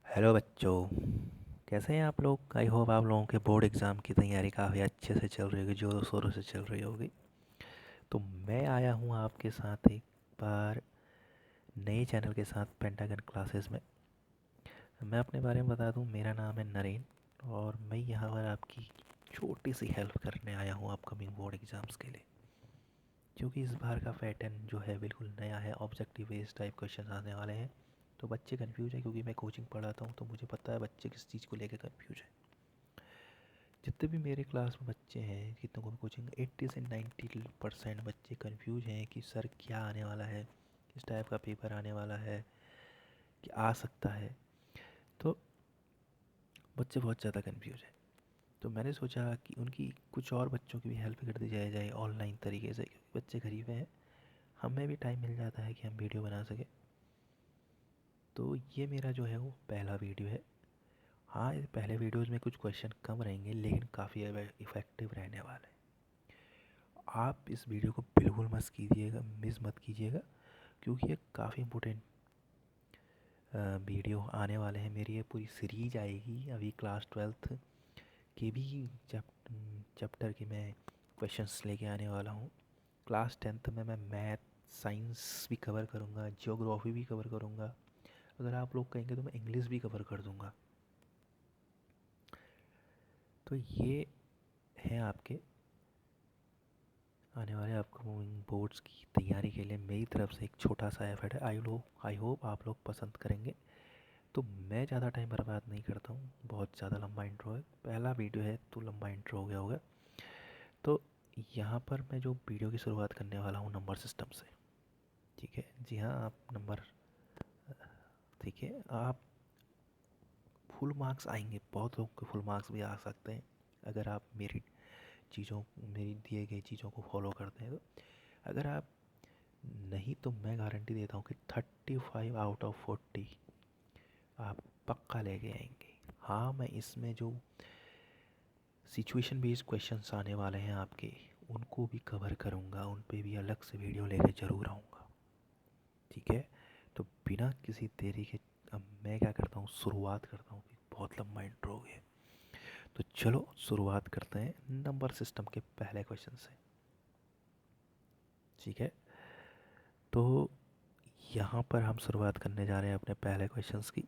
Hello बच्चों। कैसे हैं आप लोग? आई होप आप लोगों के बोर्ड एग्ज़ाम की तैयारी काफ़ी अच्छे से चल रही होगी, ज़ोरों शोरों से चल रही होगी। तो मैं आया हूँ आपके साथ एक बार नए चैनल के साथ पेंटागन क्लासेस में। मैं अपने बारे में बता दूँ, मेरा नाम है नरेन और मैं यहाँ पर आपकी छोटी सी हेल्प करने आया हूँ अपकमिंग बोर्ड एग्ज़ाम्स के लिए। क्योंकि इस बार का पैटर्न जो है बिल्कुल नया है, ऑब्जेक्टिव बेस्ड टाइप क्वेश्चन आने वाले हैं। तो बच्चे कंफ्यूज हैं, क्योंकि मैं कोचिंग पढ़ाता हूँ तो मुझे पता है बच्चे किस चीज़ को लेकर कंफ्यूज हैं। जितने भी मेरे क्लास में बच्चे हैं, कितनों को भी कोचिंग, 80 से 90% बच्चे कंफ्यूज हैं कि सर क्या आने वाला है, किस टाइप का पेपर आने वाला है, कि आ सकता है। तो बच्चे बहुत ज़्यादा कंफ्यूज हैं। तो मैंने सोचा कि उनकी कुछ और बच्चों की भी हेल्प कर दी जाए ऑनलाइन तरीके से, क्योंकि बच्चे गरीब हैं, हमें भी टाइम मिल जाता है कि हम वीडियो बना सकें। तो ये मेरा जो है वो पहला वीडियो है। हाँ, इस पहले वीडियोज़ में कुछ क्वेश्चन कम रहेंगे, लेकिन काफ़ी इफ़ेक्टिव रहने वाले हैं। आप इस वीडियो को बिल्कुल मिस मत कीजिएगा, क्योंकि ये काफ़ी इम्पोर्टेंट वीडियो आने वाले हैं। मेरी ये पूरी सीरीज आएगी। अभी क्लास 12th के भी चैप्टर की मैं क्वेश्चंस लेके आने वाला हूँ। क्लास 10th में मैं मैथ, साइंस भी कवर करूँगा, जियोग्राफी भी कवर करूँगा। अगर आप लोग कहेंगे तो मैं इंग्लिश भी कवर कर दूँगा। तो ये है आपके आने वाले अपकमिंग बोर्ड्स की तैयारी के लिए मेरी तरफ से एक छोटा सा एफर्ट है। आई होप आप लोग पसंद करेंगे। तो मैं ज़्यादा टाइम बर्बाद नहीं करता हूँ, बहुत ज़्यादा लंबा इंट्रो है, पहला वीडियो है तो लंबा इंट्रो हो गया होगा। तो यहाँ पर मैं जो वीडियो की शुरुआत करने वाला हूँ नंबर सिस्टम से। ठीक है, जी हाँ, आप नंबर, ठीक है, आप फुल मार्क्स आएंगे, बहुत लोगों के फुल मार्क्स भी आ सकते हैं अगर आप मेरी दिए गई चीज़ों को फॉलो करते हैं। तो अगर आप नहीं, तो मैं गारंटी देता हूँ कि 35 आउट ऑफ 40 आप पक्का लेके आएंगे। हाँ, मैं इसमें जो सिचुएशन बेस्ड क्वेश्चंस आने वाले हैं आपके, उनको भी कवर करूँगा, उन पे भी अलग से वीडियो लेके ज़रूर आऊँगा। ठीक है, तो बिना किसी देरी के अब मैं क्या करता हूँ, शुरुआत करता हूँ। बहुत लंबा इंट्रो हो गया, तो चलो शुरुआत करते हैं नंबर सिस्टम के पहले क्वेश्चन से। ठीक है, तो यहाँ पर हम शुरुआत करने जा रहे हैं अपने पहले क्वेश्चंस की।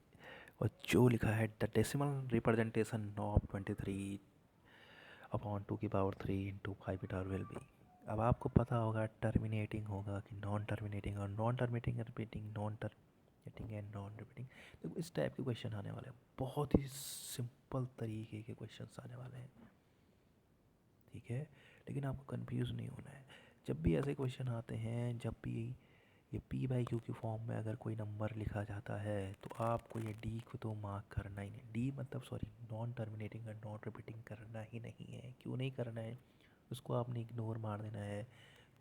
और जो लिखा है, the decimal representation of 23/2^3 will be. अब आपको पता होगा टर्मिनेटिंग होगा कि नॉन टर्मिनेटिंग, और non terminating repeating, non terminating and non repeating. देखो, इस टाइप के क्वेश्चन आने वाले हैं, बहुत ही सिंपल तरीके के क्वेश्चन आने वाले हैं। ठीक है, लेकिन आपको कंफ्यूज नहीं होना है। जब भी ऐसे क्वेश्चन आते हैं, जब भी ये पी बाई क्यू की फॉर्म में अगर कोई नंबर लिखा जाता है, तो आपको ये डी को तो मार्क करना ही नहीं। डी मतलब, सॉरी, नॉन टर्मिनेटिंग और नॉन रिपीटिंग करना ही नहीं है। क्यों नहीं करना है? उसको आपने इग्नोर मार देना है।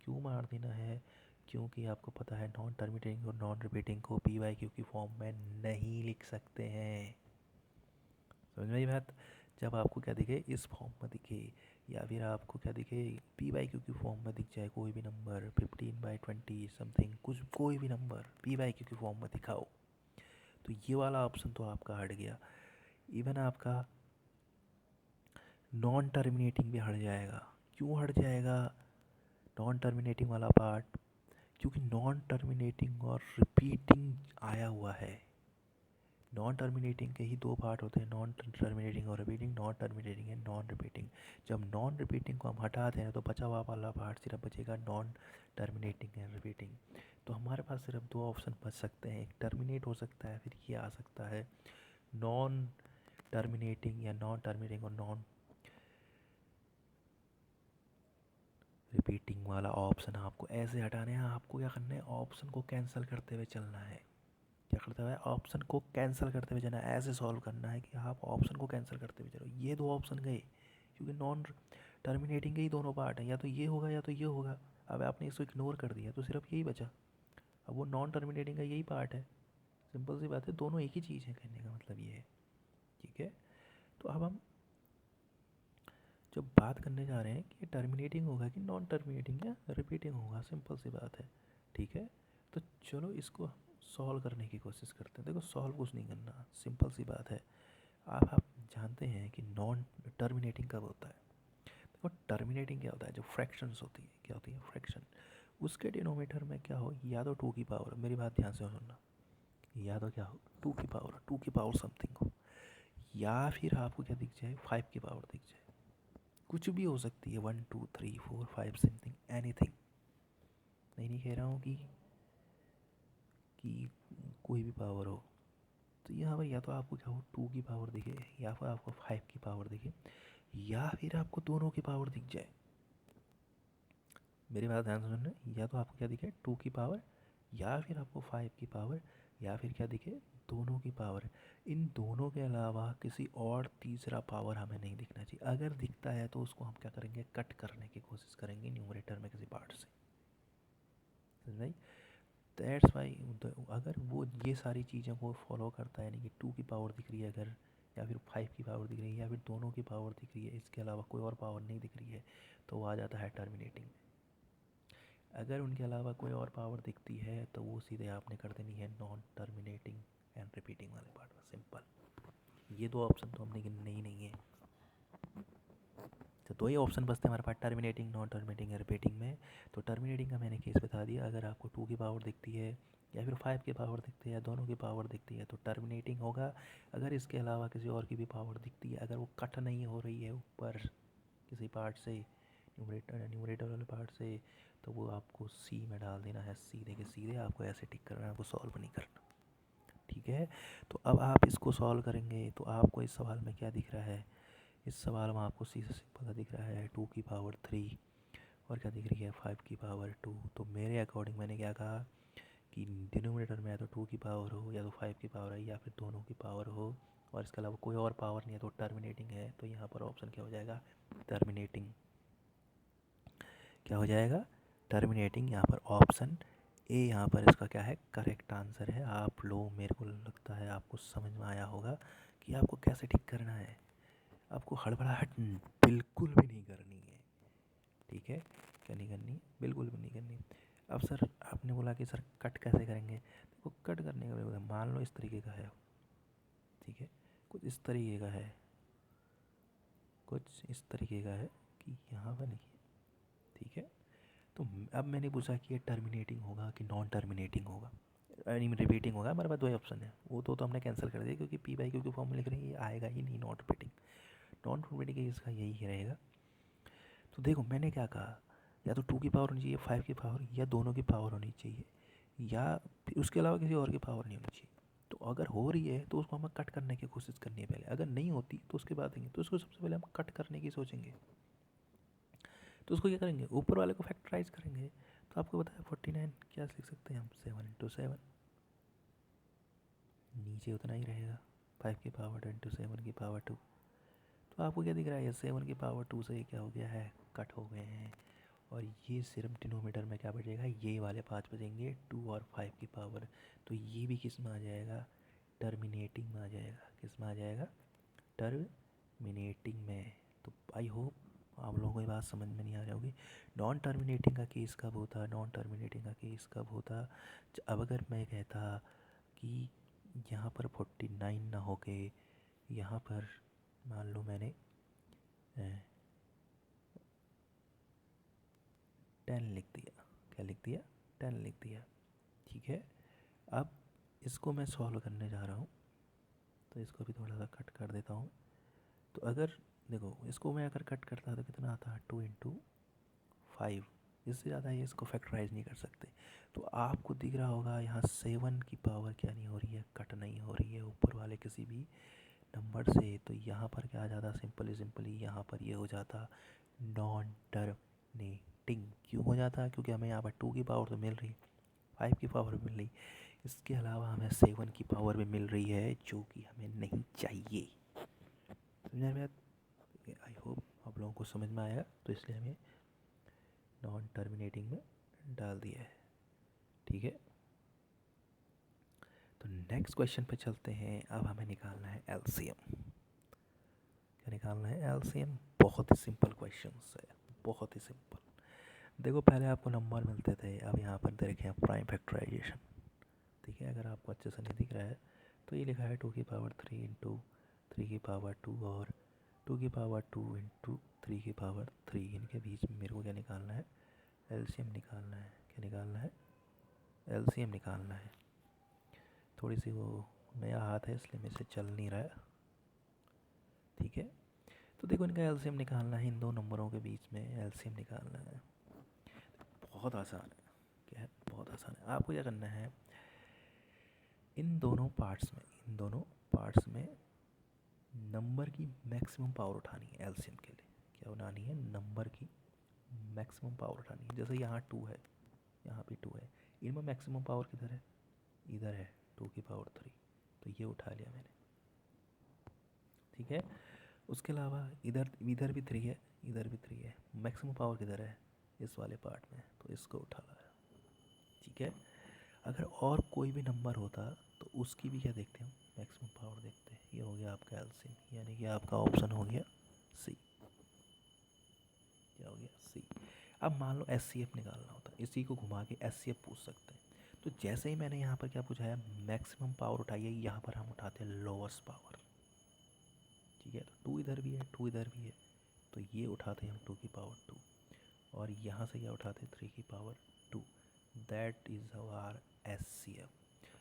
क्यों मार देना है? क्योंकि आपको पता है नॉन टर्मिनेटिंग और नॉन रिपीटिंग को पी बाई क्यू की फॉर्म में नहीं लिख सकते हैं। समझ में आई बात? जब आपको क्या दिखे, इस फॉर्म में दिखे, या फिर आपको क्या दिखे, पी बाई क्यू की फॉर्म में दिख जाए कोई भी नंबर 15/20 समथिंग, कुछ कोई भी नंबर पी बाई क्यू की फॉर्म में दिखाओ, तो ये वाला ऑप्शन तो आपका हट गया। इवन आपका नॉन टर्मिनेटिंग भी हट जाएगा। क्यों हट जाएगा नॉन टर्मिनेटिंग वाला पार्ट? क्योंकि नॉन टर्मिनेटिंग और रिपीटिंग आया हुआ है। नॉन टर्मिनेटिंग के ही दो पार्ट होते हैं, नॉन टर्मिनेटिंग और repeating. Non terminating and non repeating. जब नॉन रिपीटिंग को हम हटा दें तो बचा हुआ वाला पार्ट सिर्फ बचेगा नॉन टर्मिनेटिंग एंड रिपीटिंग। तो हमारे पास सिर्फ दो ऑप्शन बच सकते हैं, एक टर्मिनेट हो सकता है, फिर ये आ सकता है नॉन टर्मिनेटिंग, या नॉन टर्मिनेटिंग और नॉन रिपीटिंग वाला ऑप्शन आपको ऐसे हटाने हैं। आपको क्या करना है, ऑप्शन को कैंसिल करते हुए चलना है। क्या करता है, ऑप्शन को कैंसिल करते हुए जाना है। ऐसे सॉल्व करना है कि आप ऑप्शन को कैंसिल करते हुए चलो। ये दो ऑप्शन गए, क्योंकि नॉन टर्मिनेटिंग के ही दोनों पार्ट हैं, या तो ये होगा या तो ये होगा। अब आपने इसको इग्नोर कर दिया तो सिर्फ यही बचा। अब वो नॉन टर्मिनेटिंग का यही पार्ट है। सिंपल सी बात है, दोनों एक ही चीज़ है, कहने का मतलब ये है। ठीक है, तो अब हम जब बात करने जा रहे हैं कि टर्मिनेटिंग होगा कि नॉन टर्मिनेटिंग या रिपीटिंग होगा, सिंपल सी बात है। ठीक है, तो चलो इसको सॉल्व करने की कोशिश करते हैं। देखो सॉल्व कुछ नहीं करना, सिंपल सी बात है। आप जानते हैं कि नॉन टर्मिनेटिंग कब होता है। देखो टर्मिनेटिंग क्या होता है, जो फ्रैक्शंस होती है, क्या होती है फ्रैक्शन, उसके डिनोमीटर में क्या हो, या तो टू की पावर, मेरी बात ध्यान से सुनना, या तो क्या हो टू की पावर समथिंग हो, या फिर आपको क्या दिख जाए, 5 की पावर दिख जाए। कुछ भी हो सकती है, 1 2 3 4 5 समथिंग, एनीथिंग। मैं नहीं कह रहा हूँ कि कोई भी पावर हो। तो यहाँ पर या तो आपको क्या हो, 2 की पावर दिखे, या फिर आपको 5 की पावर दिखे, या फिर आपको दोनों की पावर दिख जाए। मेरी बात ध्यान से सुनना, या तो आपको क्या दिखे 2 की पावर, या फिर आपको 5 की पावर, या फिर क्या दिखे दोनों की पावर। इन दोनों के अलावा किसी और तीसरा पावर हमें नहीं दिखना चाहिए। अगर दिखता है तो उसको हम क्या करेंगे, कट करने की कोशिश करेंगे न्यूमरेटर में किसी पार्ट से। समझ भाई, दैट्स वाई अगर वो ये सारी चीज़ों को फॉलो करता है, यानी कि 2 की पावर दिख रही है अगर, या फिर 5 की पावर दिख रही है, या फिर दोनों की पावर दिख रही है, इसके अलावा कोई और पावर नहीं दिख रही है, तो वो आ जाता है टर्मिनेटिंग। अगर उनके अलावा कोई और पावर दिखती है तो वो सीधे आपने कर देनी है नॉन टर्मिनेटिंग एंड रिपीटिंग वाले पार्ट में। सिंपल, ये दो ऑप्शन तो हमने गिनने ही नहीं है। तो दो ही ऑप्शन बचते हैं हमारे पास, टर्मिनेटिंग, नॉन टर्मिनेटिंग या रिपीटिंग में। तो टर्मिनेटिंग का मैंने केस बता दिया, अगर आपको 2 की पावर दिखती है, या फिर 5 की पावर दिखती है, या दोनों की पावर दिखती है, तो टर्मिनेटिंग होगा। अगर इसके अलावा किसी और की भी पावर दिखती है, अगर वो कट नहीं हो रही है ऊपर किसी पार्ट से, न्यूमरेटर वाले पार्ट से, तो वो आपको सी में डाल देना है, सीधे के सीधे। आपको ऐसे टिक करना है, आपको सॉल्व नहीं करना। ठीक है, तो अब आप इसको सॉल्व करेंगे तो आपको इस सवाल में क्या दिख रहा है, इस सवाल में आपको सी से सिंपल दिख रहा है 2 की पावर 3, और क्या दिख रही है 5 की पावर 2। तो मेरे अकॉर्डिंग मैंने क्या कहा कि डिनोमिनेटर में या तो 2 की पावर हो, या तो 5 की पावर है, या फिर दोनों की पावर हो, और इसके अलावा कोई और पावर नहीं है, तो टर्मिनेटिंग है। तो यहाँ पर ऑप्शन क्या हो जाएगा, टर्मिनेटिंग। क्या हो जाएगा, टर्मिनेटिंग। यहाँ पर ऑप्शन ए यहाँ पर इसका क्या है, करेक्ट आंसर है। आप लोग, मेरे को लगता है आपको समझ में आया होगा कि आपको कैसे ठीक करना है। आपको हड़बड़ाहट बिल्कुल भी नहीं करनी है। ठीक है, क्या नहीं करनी, बिल्कुल भी नहीं करनी। अब सर आपने बोला कि सर कट कैसे करेंगे, देखो कट करने का मान लो इस तरीके का है। ठीक है, कुछ इस तरीके का है, कुछ इस तरीके का है कि यहाँ पर नहीं है। ठीक है, तो अब मैंने पूछा कि ये टर्मिनेटिंग होगा कि नॉन टर्मिनेटिंग होगा, यानी रिपीटिंग होगा। हमारे पास दो ही ऑप्शन है, वो तो हमने कैंसिल कर दिया, क्योंकि पी बाई क्यू की फॉर्म में लिख रहे हैं, ये आएगा ही नहीं नॉन रिपीटिंग। नॉन रिपीटिंग इसका यही रहेगा। तो देखो मैंने क्या कहा, या तो 2 की पावर होनी चाहिए, 5 की पावर, या दोनों की पावर होनी चाहिए, या फिर उसके अलावा किसी और की पावर नहीं होनी चाहिए। तो अगर हो रही है तो उसको हमें कट करने की कोशिश करनी है पहले, अगर नहीं होती तो उसके बाद देंगे। तो उसको सबसे पहले हम कट करने की सोचेंगे, तो उसको क्या करेंगे, ऊपर वाले को फैक्टराइज करेंगे। तो आपको बताया 49 क्या लिख सकते हैं हम, 7 × 7, नीचे उतना ही रहेगा, 5 की पावर 10 × 7 की पावर 2। तो आपको क्या दिख रहा है, ये 7 की पावर 2 से क्या हो गया है, कट हो गए हैं। और ये सिर्फ डिनोमीटर में क्या बचेगा, ये वाले 5 बचेंगे, 2 और 5 की पावर। तो ये भी किस में आ जाएगा, टर्मिनेटिंग में आ जाएगा। किस में आ जाएगा, टर्मिनेटिंग में। तो आई होप आप लोगों को ये बात समझ में नहीं आ रही होगी। नॉन टर्मिनेटिंग का केस कब होता, नॉन टर्मिनेटिंग का केस कब होता, अब अगर मैं कहता कि यहाँ पर 49 ना हो के, यहाँ पर मान लो मैंने 10 लिख दिया, क्या लिख दिया, 10 लिख दिया। ठीक है, अब इसको मैं सॉल्व करने जा रहा हूँ, तो इसको भी थोड़ा सा कट कर देता हूँ। तो अगर देखो इसको मैं अगर कट करता तो कितना आता है, 2 × 5, इससे ज़्यादा ये इसको फैक्टराइज नहीं कर सकते। तो आपको दिख रहा होगा यहाँ 7 की पावर क्या नहीं हो रही है, कट नहीं हो रही है ऊपर वाले किसी भी नंबर से। तो यहाँ पर क्या आ जाता, सिंपली यहाँ पर ये हो जाता नॉन टर्मिनेटिंग। क्यों हो जाता, क्योंकि हमें यहाँ पर 2 की पावर तो मिल रही, 5 की पावर भी मिल रही, इसके अलावा हमें 7 की पावर भी मिल रही है, जो कि हमें नहीं चाहिए। समझा मेरा, आई होप आप लोगों को समझ में आएगा। तो इसलिए हमें नॉन टर्मिनेटिंग में डाल दिया है। ठीक है, तो नेक्स्ट क्वेश्चन पे चलते हैं। अब हमें निकालना है एलसीएम। क्या निकालना है, एलसीएम। बहुत ही सिंपल क्वेश्चन है, बहुत ही सिंपल। देखो पहले आपको नंबर मिलते थे, अब यहाँ पर देखें प्राइम फैक्टराइजेशन। ठीक है, अगर आपको अच्छे से नहीं दिख रहा है तो ये लिखा है 2 की पावर 3 इंटू 3 की पावर 2 और 2 की पावर 2 इंटू 3 की पावर 3। इनके बीच में मेरे को क्या निकालना है, एलसीएम निकालना है। क्या निकालना है, एलसीएम निकालना है। थोड़ी सी वो नया हाथ है इसलिए मेरे से चल नहीं रहा है। ठीक है, तो देखो इनका एलसीएम निकालना है, इन दो नंबरों के बीच में एलसीएम निकालना है। बहुत आसान है, क्या है, बहुत आसान है। आपको क्या करना है, इन दोनों पार्ट्स में नंबर की मैक्सिमम पावर उठानी है एलसीएम के लिए। क्या उठानी है, नंबर की मैक्सिमम पावर उठानी है। जैसे यहाँ 2 है, यहाँ भी 2 है, इनमें मैक्सिमम पावर किधर है, इधर है 2 की पावर 3, तो ये उठा लिया मैंने। ठीक है, उसके अलावा इधर इधर भी 3 है, इधर भी 3 है, मैक्सिमम पावर किधर है, इस वाले पार्ट में, तो इसको उठा लाया। ठीक है, अगर और कोई भी नंबर होता तो उसकी भी क्या देखते हैं, मैक्सिमम पावर देखते हैं। ये हो गया आपका एलसीएम, यानी कि आपका ऑप्शन हो गया सी। क्या हो गया, सी। अब मान लो एचसीएफ निकालना होता, इसी को घुमा के एचसीएफ पूछ सकते हैं। तो जैसे ही मैंने यहाँ पर क्या पूछा है, मैक्सिमम पावर उठाइए, यहाँ पर हम उठाते हैं लोवेस्ट पावर। ठीक है, तो 2 इधर भी है, 2 इधर भी है, तो ये उठाते हैं हम 2 की पावर 2, और यहाँ से क्या उठाते हैं 3 की power 2। That is our HCF.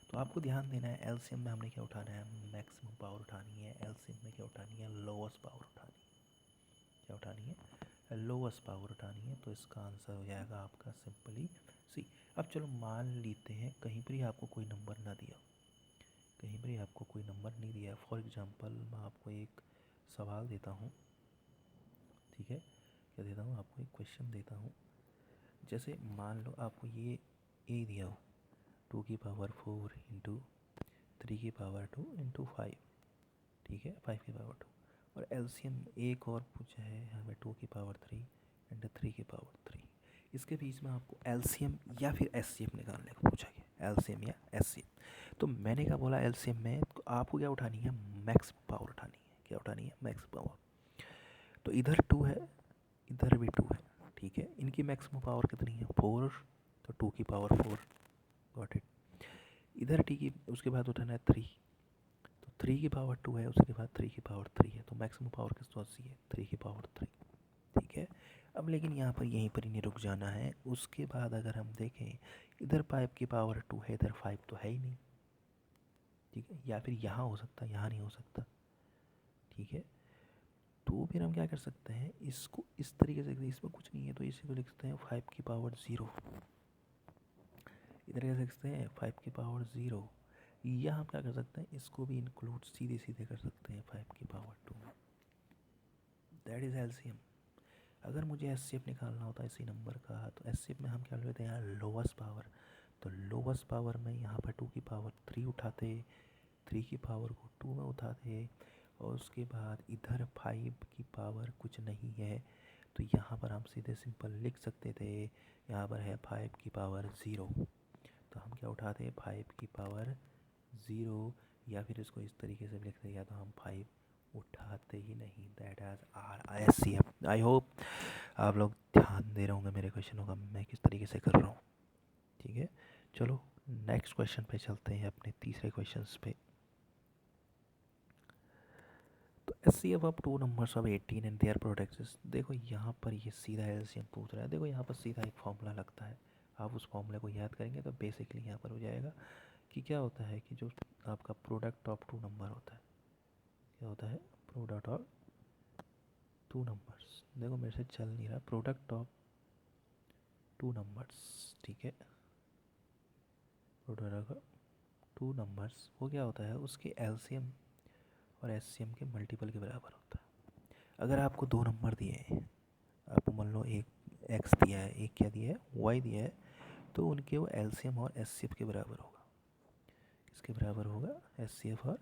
तो आपको ध्यान देना है, एलसीएम में हमने क्या उठाना है, मैक्सिमम पावर उठानी है। एलसीएम में क्या उठानी है, लोवेस्ट पावर उठानी है। क्या उठानी है, लोवेस्ट पावर उठानी है। तो इसका आंसर हो जाएगा आपका सिंपली सी। अब चलो मान लेते हैं कहीं पर ही आपको कोई नंबर ना दिया, कहीं पर ही आपको कोई नंबर नहीं दिया। फॉर एग्जांपल मैं आपको एक सवाल देता हूँ। ठीक है, क्या देता हूँ आपको, एक क्वेश्चन देता हूँ। जैसे मान लो आपको ये ए दिया हो, 2 की पावर 4 इंटू 3 की पावर 2 इंटू 5। ठीक है, 5 की पावर 2, और एलसीएम एक और पूछा है हमें 2 की पावर 3 इंटू 3 की पावर 3। इसके बीच में आपको एलसीएम या फिर एचसीएफ निकालने को पूछा गया, एलसीएम या एचसीएफ। तो मैंने क्या बोला, एलसीएम में तो आपको क्या उठानी है, मैक्स पावर उठानी है। क्या उठानी है, मैक्स पावर। तो इधर 2 है, इधर भी 2 है। ठीक है, इनकी मैक्सिमम पावर कितनी है, 4, तो 2 की पावर 4। Got it. इधर टी की उसके बाद उठाना है 3, तो 3 की पावर 2 है, उसके बाद 3 की पावर 3 है, तो मैक्सिमम पावर किस तो सी है, 3 की पावर 3। ठीक है, अब लेकिन यहाँ पर यहीं पर ही नहीं रुक जाना है। उसके बाद अगर हम देखें, इधर 5 की पावर 2 है, इधर 5 तो है ही नहीं। ठीक है, या फिर यहाँ हो सकता है, यहाँ नहीं हो सकता। ठीक है, तो फिर हम क्या कर सकते हैं, इसको इस तरीके से, इसमें कुछ नहीं है तो इसी को लिख सकते हैं 5 की पावर 0। इधर कह सकते हैं 5 की पावर 0, या हम क्या कर सकते हैं, इसको भी इंक्लूड सीधे सीधे कर सकते हैं 5 की पावर 2। That is LCM. अगर मुझे एचसीएफ निकालना होता है इसी नंबर का, तो एचसीएफ में हम क्या लेते हैं, यहाँ लोवेस्ट पावर। तो लोवेस्ट पावर में यहाँ पर 2 की पावर 3 उठाते, 3 की पावर को 2 में उठाते, और उसके बाद इधर 5 की पावर कुछ नहीं है, तो यहाँ पर हम सीधे सिंपल लिख सकते थे, यहाँ पर है 5 की पावर 0। तो हम क्या उठाते हैं, 5 की पावर 0, या फिर इसको इस तरीके से लिखते, या तो हम 5 उठाते ही नहीं। That as R I S C F. I hope आप लोग ध्यान दे रहे होंगे मेरे क्वेश्चनों का, मैं किस तरीके से कर रहा हूँ। ठीक है, चलो नेक्स्ट क्वेश्चन पे चलते हैं, अपने तीसरे क्वेश्चन पे। तो S C F of 2 numbers of 18 and their products. देखो यहाँ पर ये सीधा एलसीएम पूछ रहा है। देखो यहाँ पर सीधा एक फॉर्मूला लगता है, आप उस फॉर्मूले को याद करेंगे तो बेसिकली यहाँ पर हो जाएगा कि क्या होता है, कि जो आपका प्रोडक्ट ऑफ 2 नंबर होता है, क्या होता है, प्रोडक्ट ऑफ 2 नंबर्स। देखो मेरे से चल नहीं रहा, प्रोडक्ट ऑफ 2 नंबर्स। ठीक है, प्रोडक्ट ऑफ 2 नंबर्स वो क्या होता है, उसके एलसीएम और एचसीएम के मल्टीपल के बराबर होता है। अगर आपको 2 नंबर दिए हैं, आपको मान लो एक एक्स दिया है, एक क्या दिया है, वाई दिया है, तो उनके वो एलसीएम और एचसीएफ के बराबर होगा। किसके बराबर होगा, एचसीएफ और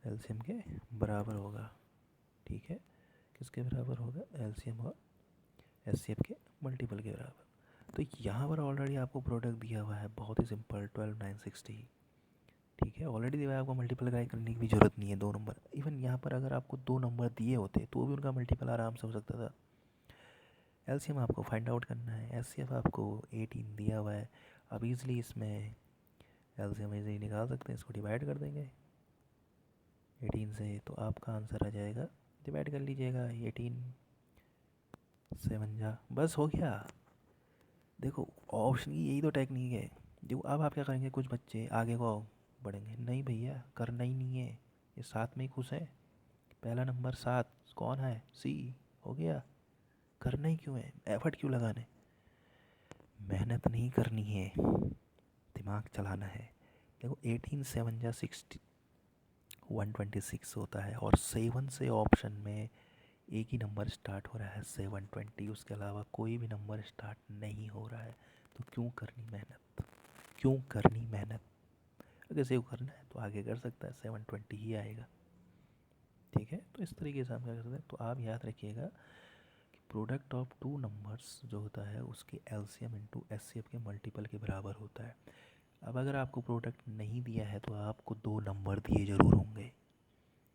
एलसीएम के बराबर होगा। ठीक है, किसके बराबर होगा, एलसीएम और एचसीएफ के मल्टीपल के बराबर। तो यहाँ पर ऑलरेडी आपको प्रोडक्ट दिया हुआ है, बहुत ही सिंपल, 12960। ठीक है, ऑलरेडी दिया हुआ है, आपको मल्टीपल करने की भी ज़रूरत नहीं है 2 नंबर। इवन यहाँ पर अगर आपको 2 नंबर दिए होते तो भी उनका मल्टीपल आराम से हो सकता था। एलसीएम आपको फाइंड आउट करना है, एचसीएफ आपको 18 दिया हुआ है। अब ईज़िली इसमें एलसीएम इसे ही निकाल सकते हैं, इसको डिवाइड कर देंगे 18 से, तो आपका आंसर आ जाएगा, डिवाइड कर लीजिएगा 18 7 जा, बस हो गया। देखो ऑप्शन की यही तो टेक्निक है। देखो अब आप क्या करेंगे, कुछ बच्चे आगे को बढ़ेंगे, नहीं भैया करना ही नहीं है, ये साथ में ही खुश है, पहला नंबर 7 कौन है, सी, हो गया। करना ही क्यों है, एफर्ट क्यों लगाने, मेहनत नहीं करनी है, दिमाग चलाना है। देखो 18 7 जा 60 126 होता है, और 7 से ऑप्शन में एक ही नंबर स्टार्ट हो रहा है 720, उसके अलावा कोई भी नंबर स्टार्ट नहीं हो रहा है, तो क्यों करनी मेहनत, क्यों करनी मेहनत। अगर सेव करना है तो आगे कर सकता है, 720 ही आएगा, ठीक है। तो इस तरीके से हम क्या कर सकते हैं, तो आप याद रखिएगा कि प्रोडक्ट ऑफ टू नंबर्स जो होता है उसके एलसीएम इंटू एचसीएफ के मल्टीपल के बराबर होता है। अब अगर आपको प्रोडक्ट नहीं दिया है तो आपको दो नंबर दिए ज़रूर होंगे,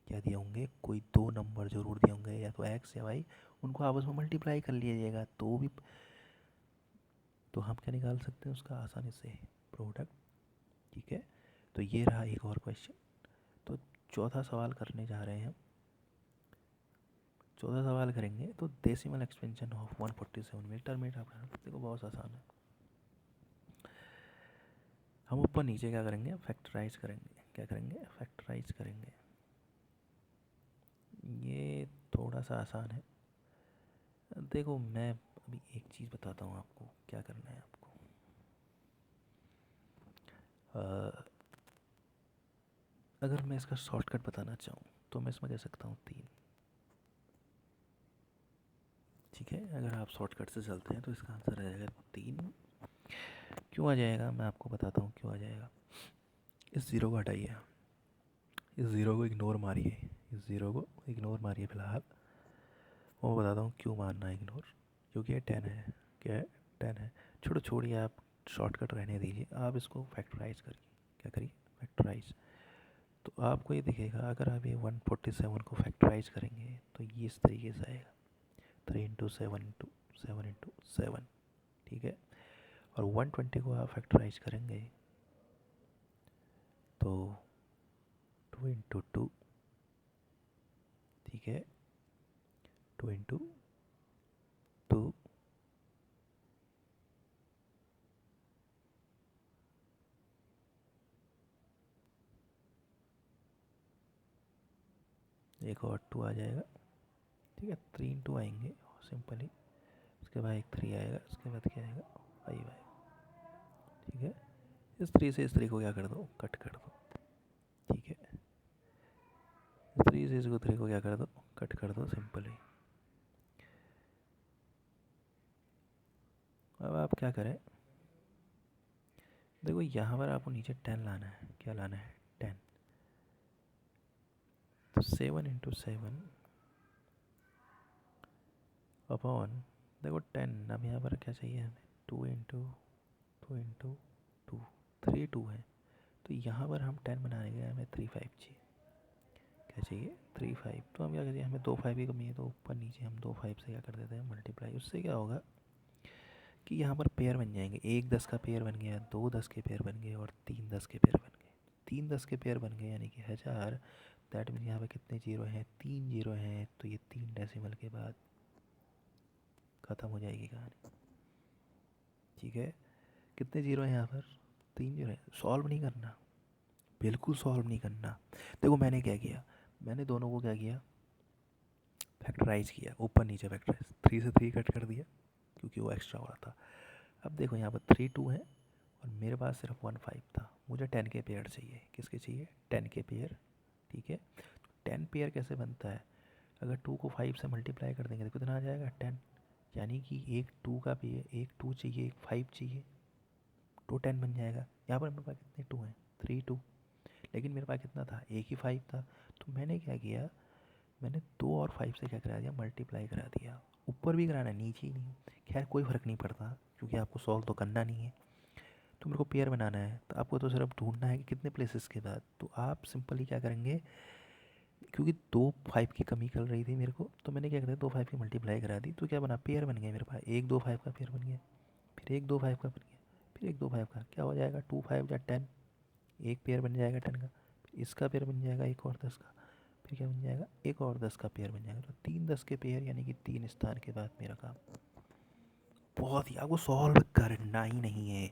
क्या दिए होंगे, कोई दो नंबर ज़रूर दिए होंगे, या तो एक्स या वाई, उनको आपस में मल्टीप्लाई कर लीजिएगा तो भी, तो हम क्या निकाल सकते हैं उसका आसानी से प्रोडक्ट, ठीक है। तो ये रहा एक और क्वेश्चन। तो चौथा सवाल करने जा रहे हैं हम, चौथा सवाल करेंगे तो डेसिमल एक्सपेंशन ऑफ 147 में टर्मिनेट आप, देखो बहुत आसान है। हम ऊपर नीचे क्या करेंगे, फैक्टराइज करेंगे, क्या करेंगे, फैक्टराइज करेंगे। ये थोड़ा सा आसान है। देखो मैं अभी एक चीज़ बताता हूँ आपको, क्या करना है आपको। अगर मैं इसका शॉर्टकट बताना चाहूँ तो मैं इसमें कह सकता हूँ 3, ठीक है। अगर आप शॉर्टकट से चलते हैं तो इसका आंसर आ जाएगा 3। क्यों आ जाएगा, मैं आपको बताता हूँ क्यों आ जाएगा। इस ज़ीरो को हटाइए, इस ज़ीरो को इग्नोर मारिए, इस ज़ीरो को इग्नोर मारिए फ़िलहाल, वो बताता हूँ क्यों मारना है इग्नोर, क्योंकि ये 10 है, क्या है, 10 है। छोड़ो छोड़िए, आप शॉर्टकट रहने दीजिए, आप इसको फैक्टराइज करिए, क्या करिए, फैक्टराइज। तो आपको ये दिखेगा, अगर आप ये 147 को फैक्टराइज करेंगे तो ये इस तरीके से आएगा, 3 इंटू 7 इंटू 7 इंटू 7, ठीक है। और 120 को आप फैक्टराइज करेंगे तो 2 इंटू 2, ठीक है, 2 इंटू 2, एक और 2 आ जाएगा, ठीक है। 3 इंटू आएंगे सिंपली, उसके बाद एक 3 आएगा, उसके बाद क्या आएगा, 5 आएगा, ठीक है। इस 3 से इस 3 को क्या कर दो, कट कर दो, ठीक है। इस 3 से इस 3 को क्या कर दो, कट कर दो सिंपली। अब आप क्या करें, देखो यहाँ पर आपको नीचे 10 लाना है, क्या लाना है, 10। तो 7 इंटू 7 अपॉन, देखो 10, अब यहाँ पर क्या चाहिए हमें, 2 इंटू 2 इंटू 2, 3 2 है, तो यहाँ पर हम 10 बनाने के लिए हमें 3 5 चाहिए, क्या चाहिए, 3 5। तो हम क्या करिए, हमें 2 5 की कमी है, तो ऊपर नीचे हम 2 5 से क्या कर देते हैं, मल्टीप्लाई। उससे क्या होगा कि यहाँ पर पेयर बन जाएंगे, 1 10 का पेयर बन गया, 2 10 के पेयर बन गए, और 3 10 के पेयर बन गए। 3 10 के पेयर बन गए यानी कि 1000, दैट मीन यहाँ पर कितने जीरो हैं, 3 जीरो हैं, तो ये 3 डेसिमल के बाद ख़त्म हो जाएगी कहानी, ठीक है। कितने जीरो हैं यहाँ पर, 3 जीरो है, सॉल्व नहीं करना, बिल्कुल सॉल्व नहीं करना। देखो मैंने क्या किया, मैंने दोनों को क्या किया, फैक्टराइज किया, ऊपर नीचे फैक्टराइज, 3 से 3 कट कर दिया क्योंकि वो एक्स्ट्रा हो रहा था। अब देखो यहाँ पर 3 2 है, और मेरे पास सिर्फ 1 5 था, मुझे 10 के पेयर चाहिए, किसके चाहिए, 10 के पेयर, ठीक है। 10 पेयर कैसे बनता है, अगर 2 को 5 से मल्टीप्लाई कर देंगे तो कितना आ जाएगा, 10, यानी कि एक 2 का पेयर, एक 2 चाहिए, एक 5 चाहिए, तो 10 बन जाएगा। यहाँ पर मेरे पास कितने 2 हैं, 3 2, लेकिन मेरे पास कितना था, एक ही 5 था, तो मैंने क्या किया, मैंने 2 और 5 से क्या करा दिया, मल्टीप्लाई करा दिया। ऊपर भी कराना है, नीचे ही नहीं, खैर कोई फ़र्क नहीं पड़ता क्योंकि आपको सॉल्व तो करना नहीं है। तो मेरे को पेयर बनाना है, तो आपको तो सिर्फ ढूंढना है कि कितने प्लेसेस के बाद, तो आप सिंपली क्या करेंगे, क्योंकि 2 5 की कमी कर रही थी मेरे को, तो मैंने क्या करा, 2 5 की मल्टीप्लाई करा दी, तो क्या बना, पेयर बन गया मेरे पास, 1 2 5 का पेयर बन गया, फिर 1 2 5 का बन गया, फिर 1 2 5 का, क्या हो जाएगा, 2 5 या 10, एक पेयर बन जाएगा 10 का, इसका पेयर बन जाएगा एक और 10 का, फिर क्या बन जाएगा एक और 10 का पेयर बन जाएगा। तो 3 10 के पेयर यानी कि 3 स्थान के बाद मेरा काम बहुत ही, आपको सॉल्व करना ही नहीं है।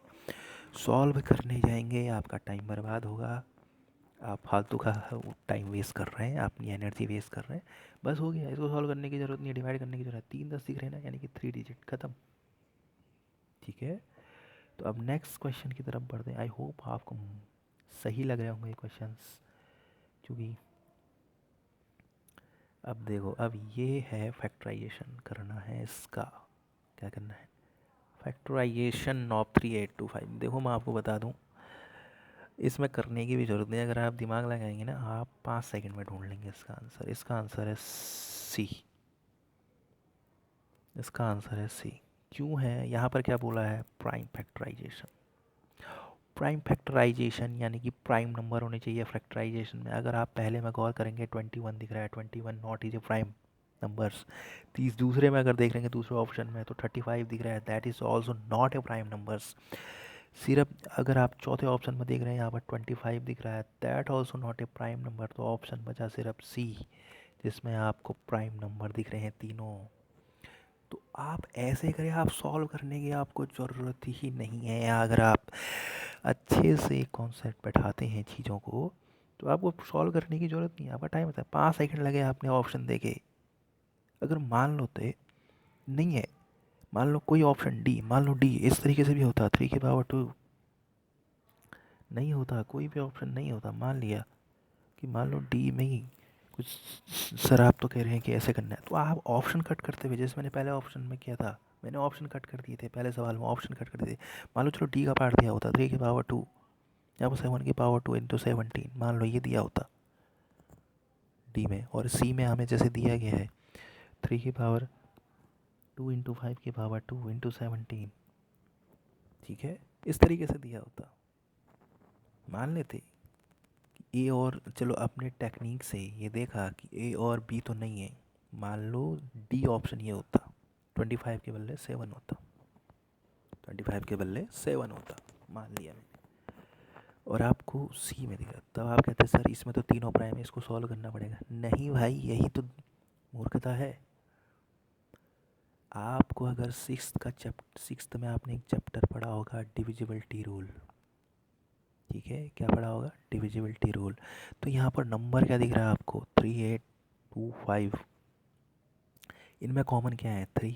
सॉल्व करने जाएंगे आपका टाइम बर्बाद होगा, आप फालतू का टाइम वेस्ट कर रहे हैं, अपनी एनर्जी वेस्ट कर रहे हैं। बस हो गया, इसको सॉल्व करने की ज़रूरत नहीं है, डिवाइड करने की ज़रूरत है। 3 10 दिख रहे हैं ना, यानी कि 3 डिजिट ख़त्म। ठीक है, तो अब नेक्स्ट क्वेश्चन की तरफ बढ़ते हैं। आई होप आपको सही लग रहे होंगे ये क्वेश्चंस, क्योंकि अब देखो, अब ये है फैक्टराइजेशन करना है इसका। क्या करना है? Factorisation of 3825। देखो मैं आपको बता दूं, इसमें करने की भी ज़रूरत नहीं है। अगर आप दिमाग लगाएंगे ना, आप 5 सेकंड में ढूंढ लेंगे इसका आंसर। इसका आंसर है सी। इसका आंसर है सी। क्यों है यहाँ पर, क्या बोला है? Prime factorisation. प्राइम फैक्टराइजेशन यानी कि प्राइम नंबर होने चाहिए फैक्टराइजेशन में। अगर आप पहले में गौर करेंगे 21 दिख रहा है, 21 not is a prime numbers. तीस दूसरे में अगर देख लेंगे, दूसरे ऑप्शन में तो 35 दिख रहा है, that is also not a prime numbers. सिर्फ अगर आप चौथे ऑप्शन में देख रहे हैं, यहाँ पर 25 दिख रहा है, that also not a prime number. तो ऑप्शन बचा सिर्फ सी, जिसमें आपको प्राइम नंबर दिख रहे हैं तीनों। तो आप ऐसे करें, आप सॉल्व करने की आपको ज़रूरत ही नहीं है। अगर आप अच्छे से कॉन्सेप्ट बैठाते हैं चीज़ों को, तो आपको सॉल्व करने की ज़रूरत नहीं है। आपका टाइम होता है, 5 सेकंड लगे आपने ऑप्शन देखे। अगर मान लो तो नहीं है, मान लो कोई ऑप्शन डी, मान लो डी इस तरीके से भी होता, 3 की पावर 2 नहीं होता, कोई भी ऑप्शन नहीं होता। मान लिया कि मान लो डी में ही कुछ, सर आप तो कह रहे हैं कि ऐसे करना है, तो आप ऑप्शन कट करते हुए, जैसे मैंने पहले ऑप्शन में किया था, मैंने ऑप्शन कट कर दिए थे पहले सवाल में, ऑप्शन कट कर दिए। मान लो चलो डी का पार्ट दिया होता 3 की पावर 2, यहाँ पर 7 की पावर 2 इंटू 17, मान लो ये दिया होता डी में, और सी में हमें जैसे दिया गया है 3 की पावर 2 इंटू 5 की पावर 2 इंटू 17। ठीक है, इस तरीके से दिया होता। मान लेते कि ए और, चलो अपने टेक्निक से ये देखा कि ए और बी तो नहीं है, मान लो डी ऑप्शन ये होता, 25 के बदले 7 होता, 25 के बदले 7 होता, मान लिया मैंने, और आपको सी में दिखा, तब आप कहते हैं सर इसमें तो तीनों प्राइम है, इसको सॉल्व करना पड़ेगा। नहीं भाई, यही तो मूर्खता है। आपको अगर सिक्स्थ में आपने एक चैप्टर पढ़ा होगा, डिविजिबिलिटी रूल। ठीक है, क्या पढ़ा होगा? Divisibility rule. तो यहाँ पर नंबर क्या दिख रहा है आपको? 3825। इनमें कॉमन क्या है? 3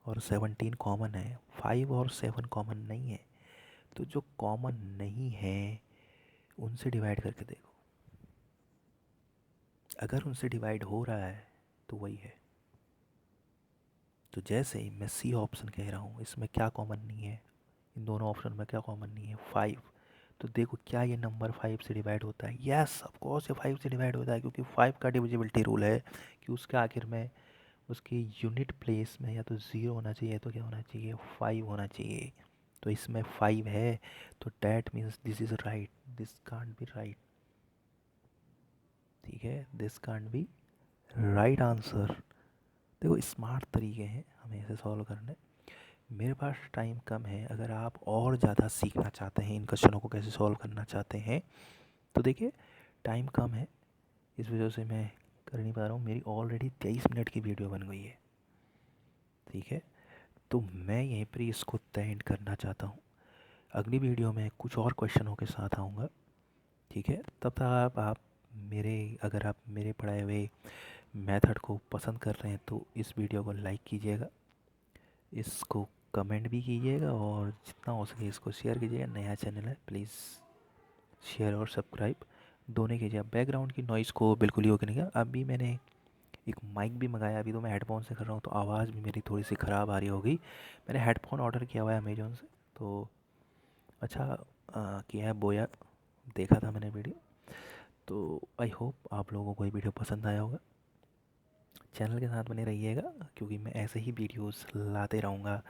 और 17 कॉमन है, 5 और 7 कॉमन नहीं है। तो जो कॉमन नहीं है उनसे डिवाइड करके देखो, अगर उनसे डिवाइड हो रहा है तो वही है। तो जैसे मैं सी ऑप्शन कह रहा हूँ, इसमें क्या कॉमन नहीं है? इन दोनों ऑप्शन में क्या कॉमन नहीं है? 5। तो देखो क्या ये नंबर 5 से डिवाइड होता है? यस ऑफ कोर्स ये 5 से डिवाइड होता है, क्योंकि 5 का डिविजिबिलिटी रूल है कि उसके आखिर में, उसके यूनिट प्लेस में या तो 0 होना चाहिए, तो क्या होना चाहिए? 5 होना चाहिए। तो इसमें 5 है, तो that means this is right, this can't be right. ठीक है, this can't be right answer. देखो स्मार्ट तरीके हैं हमें इसे सॉल्व करने। मेरे पास टाइम कम है, अगर आप और ज़्यादा सीखना चाहते हैं, इन क्वेश्चनों को कैसे सॉल्व करना चाहते हैं, तो देखिए टाइम कम है, इस वजह से मैं कर नहीं पा रहा हूँ। मेरी ऑलरेडी 23 मिनट की वीडियो बन गई है। ठीक है, तो मैं यहीं पर इसको तय एंड करना चाहता हूँ। अगली वीडियो में कुछ और क्वेश्चनों के साथ आऊँगा। ठीक है, तब तक आप मेरे, अगर आप मेरे पढ़ाए हुए मेथड को पसंद कर रहे हैं तो इस वीडियो को लाइक कीजिएगा, इसको कमेंट भी कीजिएगा, और जितना हो सके इसको शेयर कीजिएगा। नया चैनल है, प्लीज़ शेयर और सब्सक्राइब दोनों कीजिए। बैकग्राउंड की नॉइज़ को बिल्कुल ही ओके नहीं किया। अभी मैंने एक माइक भी मंगाया, अभी तो मैं हेडफोन से कर रहा हूँ, तो आवाज़ भी मेरी थोड़ी सी ख़राब आ रही होगी। मैंने हेडफोन ऑर्डर किया हुआ है अमेजोन से, तो अच्छा किया है बोया, देखा था मैंने वीडियो। तो आई होप आप लोगों को ये वीडियो पसंद आया होगा। चैनल के साथ बने रहिएगा, क्योंकि मैं ऐसे ही वीडियोस लाते रहूँगा।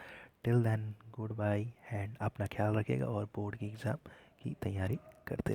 Till then goodbye, and अपना ख्याल रखिएगा और बोर्ड की एग्ज़ाम की तैयारी करते